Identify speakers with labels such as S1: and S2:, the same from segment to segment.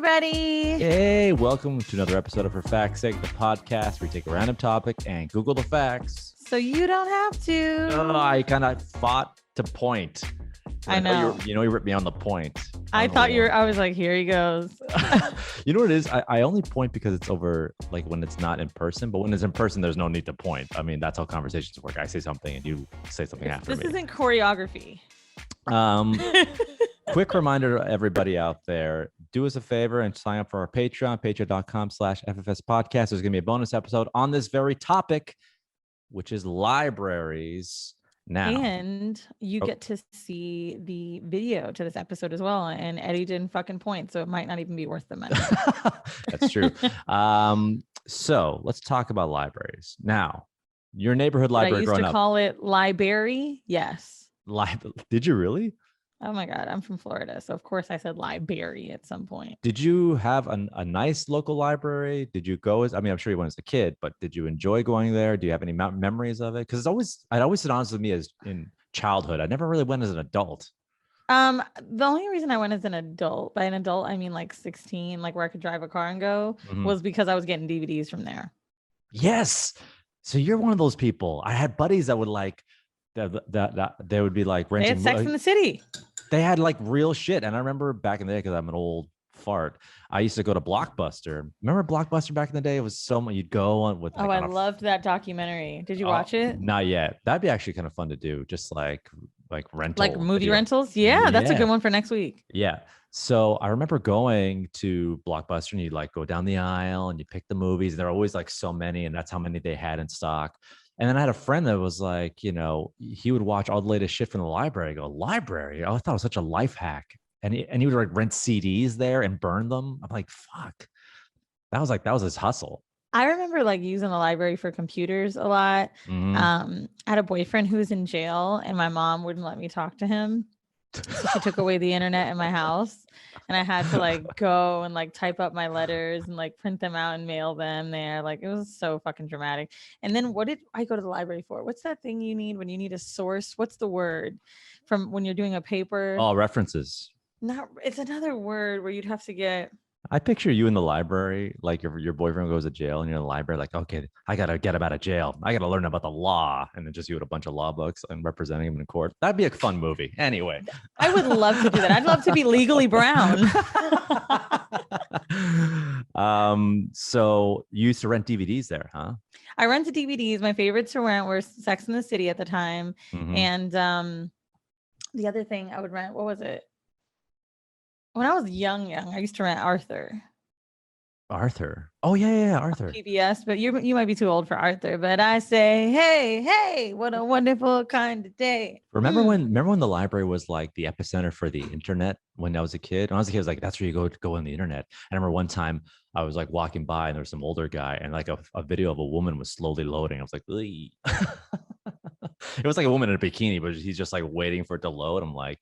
S1: everybody.
S2: Hey, welcome to another episode of For Fact's Sake, the podcast where we take a random topic and Google the facts.
S1: So you don't have to.
S2: Oh, I kind of fought to point.
S1: I know.
S2: You ripped me on the point.
S1: I thought you were, I was like, here he goes.
S2: You know what it is? I only point because it's over, like when it's not in person, but when it's in person, there's no need to point. I mean, that's how conversations work. I say something and you say something after me.
S1: This isn't choreography.
S2: Quick reminder to everybody out there, do us a favor and sign up for our Patreon, patreon.com/FFSpodcast. There's going to be a bonus episode on this very topic, which is libraries now.
S1: And you get to see the video to this episode as well. And Eddie didn't fucking point, so it might not even be worth the money.
S2: That's true. So let's talk about libraries. Now, your neighborhood library growing up.
S1: I used to call it library. Yes.
S2: Did you really?
S1: Oh my God, I'm from Florida. So of course I said library at some point.
S2: Did you have a nice local library? Did you go I'm sure you went as a kid, but did you enjoy going there? Do you have any memories of it? Because I'd always sit honest with me as in childhood. I never really went as an adult.
S1: The only reason I went as an adult, by an adult, I mean like 16, like where I could drive a car and go, was because I was getting DVDs from there.
S2: Yes. So you're one of those people. I had buddies that would like, that they would be like renting.
S1: They had Sex in the City.
S2: They had like real shit. And I remember back in the day, because I'm an old fart, I used to go to Blockbuster. Remember Blockbuster back in the day? It was so much. You'd go on with.
S1: I loved that documentary. Did you watch it?
S2: Not yet. That'd be actually kind of fun to do. Just like rental.
S1: Like movie rentals? Yeah, that's a good one for next week.
S2: Yeah. So I remember going to Blockbuster and you'd like go down the aisle and you pick the movies. There are always like so many, and that's how many they had in stock. And then I had a friend that was like, he would watch all the latest shit from the library. I go, library? I thought it was such a life hack. And he would like rent CDs there and burn them. I'm like, fuck. That was his hustle.
S1: I remember like using the library for computers a lot. I had a boyfriend who was in jail and my mom wouldn't let me talk to him. So she took away the internet in my house and I had to like go and like type up my letters and like print them out and mail them there. Like it was so fucking dramatic. And then what did I go to the library for? What's that thing you need when you need a source? What's the word from when you're doing a paper?
S2: Oh, references.
S1: It's another word where you'd have to get.
S2: I picture you in the library, like your boyfriend goes to jail and you're in the library, like, okay, I got to get him out of jail. I got to learn about the law. And then just you with a bunch of law books and representing him in court. That'd be a fun movie. Anyway.
S1: I would love to do that. I'd love to be Legally Brown.
S2: So you used to rent DVDs there, huh?
S1: I rented DVDs. My favorites to rent were Sex in the City at the time. And the other thing I would rent, what was it? When I was young, I used to rent Arthur.
S2: Oh yeah, Arthur.
S1: PBS, but you might be too old for Arthur. But I say, hey, what a wonderful kind of day.
S2: Remember when the library was like the epicenter for the internet when I was a kid? When I was a kid, I was like, that's where you go on the internet. I remember one time I was like walking by and there was some older guy and like a video of a woman was slowly loading. I was like, it was like a woman in a bikini, but he's just like waiting for it to load. I'm like,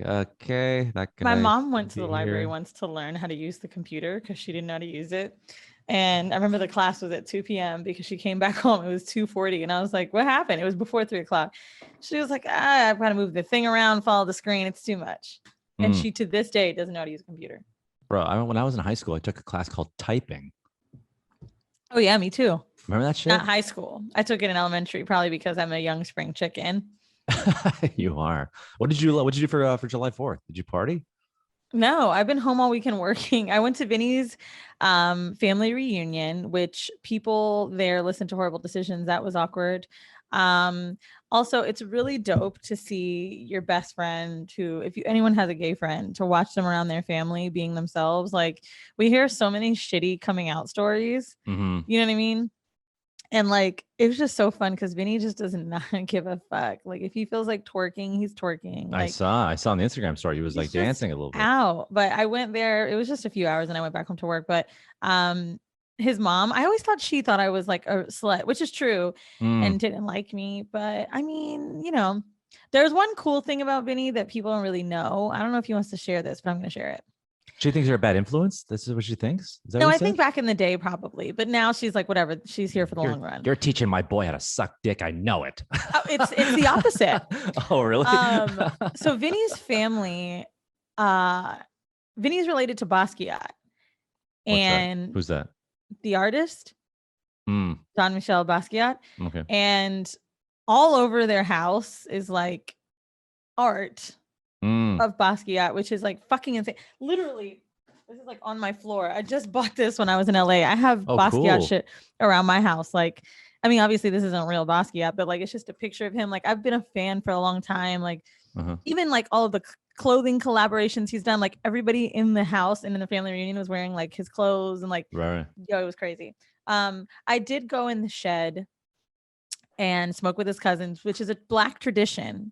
S2: okay,
S1: my mom went to the library once to learn how to use the computer because she didn't know how to use it. And I remember the class was at 2 p.m. because she came back home. It was 2:40. And I was like, what happened? It was before 3 o'clock. She was like, I've got to move the thing around, follow the screen. It's too much. And she, to this day, doesn't know how to use a computer.
S2: Bro, when I was in high school, I took a class called typing.
S1: Oh, yeah, me too.
S2: Remember that shit?
S1: Not high school. I took it in elementary, probably because I'm a young spring chicken.
S2: You are. What did you do for July 4th? Did you party?
S1: No, I've been home all weekend working. I went to Vinny's family reunion, which people there listened to Horrible Decisions. That was awkward. Also, it's really dope to see your best friend who, if anyone has a gay friend, to watch them around their family being themselves. Like we hear so many shitty coming out stories. You know what I mean? And like, it was just so fun because Vinny just does not give a fuck. Like if he feels like twerking, he's twerking. Like,
S2: I saw on the Instagram story, he was like dancing a little bit.
S1: But I went there. It was just a few hours and I went back home to work. But his mom, I always thought she thought I was like a slut, which is true, and didn't like me. But I mean, there's one cool thing about Vinny that people don't really know. I don't know if he wants to share this, but I'm going to share it.
S2: She thinks you're a bad influence? This is what she thinks? Is that
S1: no,
S2: what
S1: I think back in the day, probably. But now she's like, whatever. She's here for the long run.
S2: You're teaching my boy how to suck dick. I know it.
S1: Oh, it's the opposite.
S2: Oh, really?
S1: So Vinny's family, Vinny's related to Basquiat.
S2: What's that?
S1: and
S2: Who's that?
S1: the artist,
S2: Mm,
S1: Jean-Michel Basquiat,
S2: okay.
S1: and all over their house is like art
S2: Mm,
S1: of Basquiat, which is like fucking insane. Literally, this is like on my floor. I just bought this when I was in LA. I have
S2: oh,
S1: Basquiat
S2: cool.
S1: shit around my house. Like, I mean, obviously this isn't real Basquiat, but like it's just a picture of him. Like I've been a fan for a long time. Like
S2: Uh-huh.
S1: even like all of the clothing collaborations he's done, like everybody in the house and in the family reunion was wearing like his clothes and like
S2: Right.
S1: yo, it was crazy. I did go in the shed and smoke with his cousins, which is a Black tradition.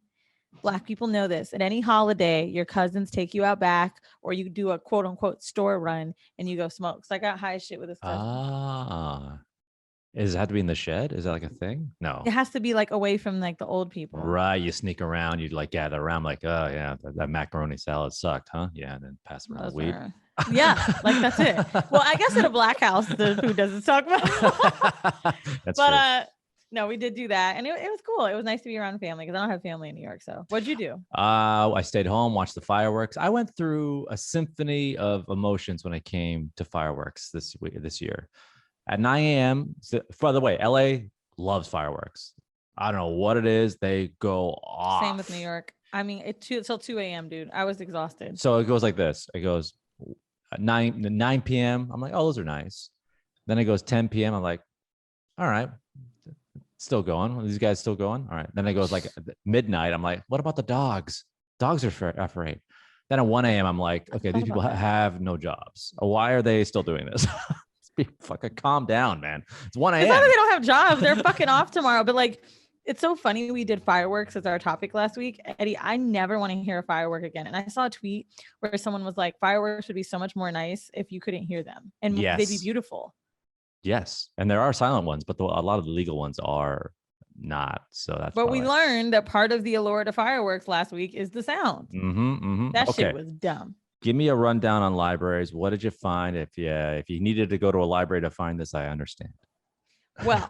S1: Black people know this. At any holiday, your cousins take you out back, or you do a quote unquote store run and you go smoke. So I got high as shit with his cousins.
S2: Ah. Does it have to be in the shed? Is that like a thing?
S1: It
S2: No.
S1: has to be like away from like the old people.
S2: Right. You sneak around, you like gather around, like, oh yeah, that macaroni salad sucked, huh? Yeah, and then pass around the
S1: Those
S2: weed.
S1: are, yeah, like that's it. Well, I guess at a black house, the food doesn't suck.
S2: That's
S1: But
S2: true.
S1: no, we did do that, and it was cool. It was nice to be around family because I don't have family in New York. So what'd you do?
S2: I stayed home, watched the fireworks. I went through a symphony of emotions when I came to fireworks this year. At 9 a.m. So, by the way, LA loves fireworks. I don't know what it is. They go
S1: Same with New
S2: off.
S1: York. I mean, till 2 a.m., dude. I was exhausted.
S2: So it goes like this. It goes at 9 p.m. I'm like, oh, those are nice. Then it goes 10 p.m. I'm like, all right, still going. Are these guys still going? All right. Then it goes like midnight. I'm like, what about the dogs? Dogs are afraid. Then at 1 a.m. I'm like, okay, these people have no jobs. Why are they still doing this? Fucking calm down, man. It's 1
S1: It's not that
S2: a.m.
S1: they don't have jobs. They're fucking off tomorrow. But like, it's so funny. We did fireworks as our topic last week. Eddie, I never want to hear a firework again. And I saw a tweet where someone was like, fireworks would be so much more nice if you couldn't hear them and they'd be
S2: Yes.
S1: beautiful.
S2: Yes. And there are silent ones, but a lot of the legal ones are not. So that's
S1: But we
S2: probably.
S1: learned that part of the allure to fireworks last week is the sound. That shit
S2: Okay.
S1: was dumb.
S2: Give me a rundown on libraries. What did you find? If you needed to go to a library to find this, I understand.
S1: Well,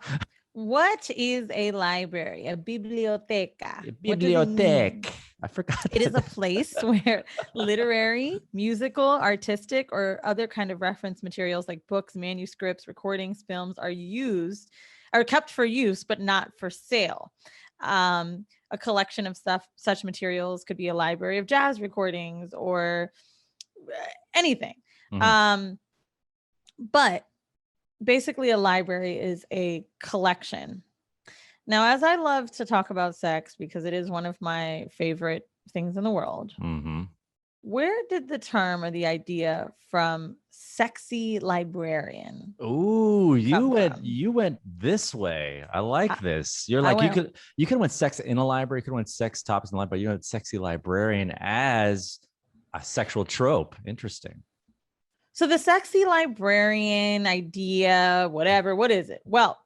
S1: what is a library? A biblioteca. What does it mean?
S2: Bibliothèque. I forgot.
S1: It is a place where literary, musical, artistic, or other kind of reference materials like books, manuscripts, recordings, films are kept for use, but not for sale. A collection of such materials could be a library of jazz recordings or anything.
S2: Mhm.
S1: Um, but basically, a library is a collection. Now, as I love to talk about sex because it is one of my favorite things in the world,
S2: Mhm.
S1: where did the term or the idea from sexy librarian
S2: Ooh, you
S1: come
S2: went
S1: from?
S2: you went this way. I like
S1: I,
S2: this. You're
S1: I
S2: like
S1: went,
S2: you could went sex in a library, you could went sex topics in the library, you went sexy librarian as a sexual trope. Interesting.
S1: so the sexy librarian idea, whatever, what is it? Well,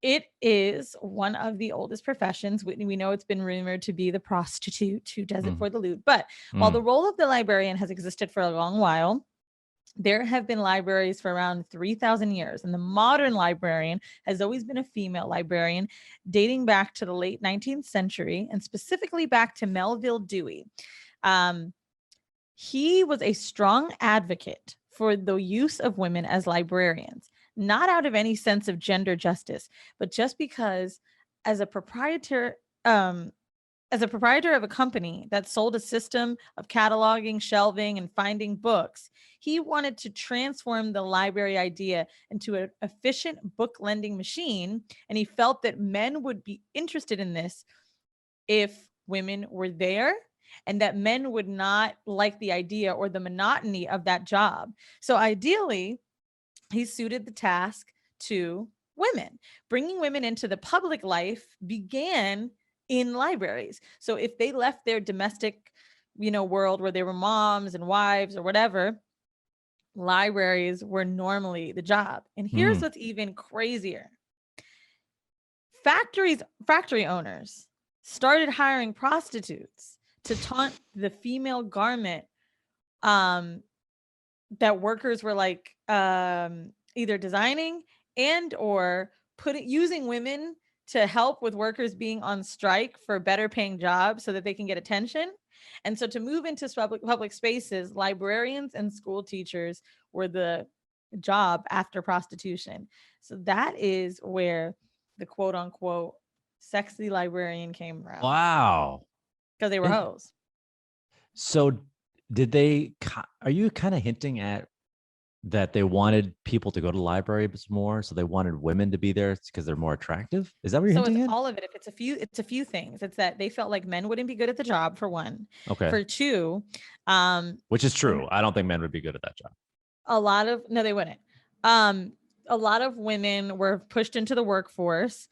S1: it is one of the oldest professions. We know it's been rumored to be the prostitute who does it
S2: Mm,
S1: for the loot. But while the
S2: mm,
S1: role of the librarian has existed for a long while, there have been libraries for around 3,000 years. And the modern librarian has always been a female librarian, dating back to the late 19th century and specifically back to Melville Dewey. Um, he was a strong advocate for the use of women as librarians, not out of any sense of gender justice, but just because as a proprietor, um, as a proprietor of a company that sold a system of cataloging, shelving, and finding books, he wanted to transform the library idea into an efficient book lending machine. And he felt that men would be interested in this if women were there and that men would not like the idea or the monotony of that job. So ideally, he suited the task to women. Bringing women into the public life began in libraries. So if they left their domestic, world where they were moms and wives or whatever, libraries were normally the job. And here's
S2: mm.
S1: what's even crazier. Factory owners started hiring prostitutes to taunt the female garment um that workers were like either designing and or using women to help with workers being on strike for better paying jobs so that they can get attention. And so to move into public spaces, librarians and school teachers were the job after prostitution. So that is where the quote unquote sexy librarian came from,
S2: Wow.
S1: because they were
S2: And
S1: hoes.
S2: so did they, are you kind of hinting at that they wanted people to go to libraries more? So they wanted women to be there because they're more attractive? Is that what you're
S1: So it's
S2: hinting at?
S1: all of it. If it's a few things. It's that they felt like men wouldn't be good at the job, for one.
S2: Okay.
S1: For two, um,
S2: Which is
S1: when
S2: true. I don't think men would be good at that job.
S1: a lot of no, they wouldn't. Um, a lot of women were pushed into the workforce,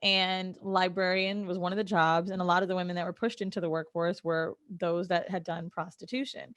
S1: and librarian was one of the jobs. And a lot of the women that were pushed into the workforce were those that had done prostitution.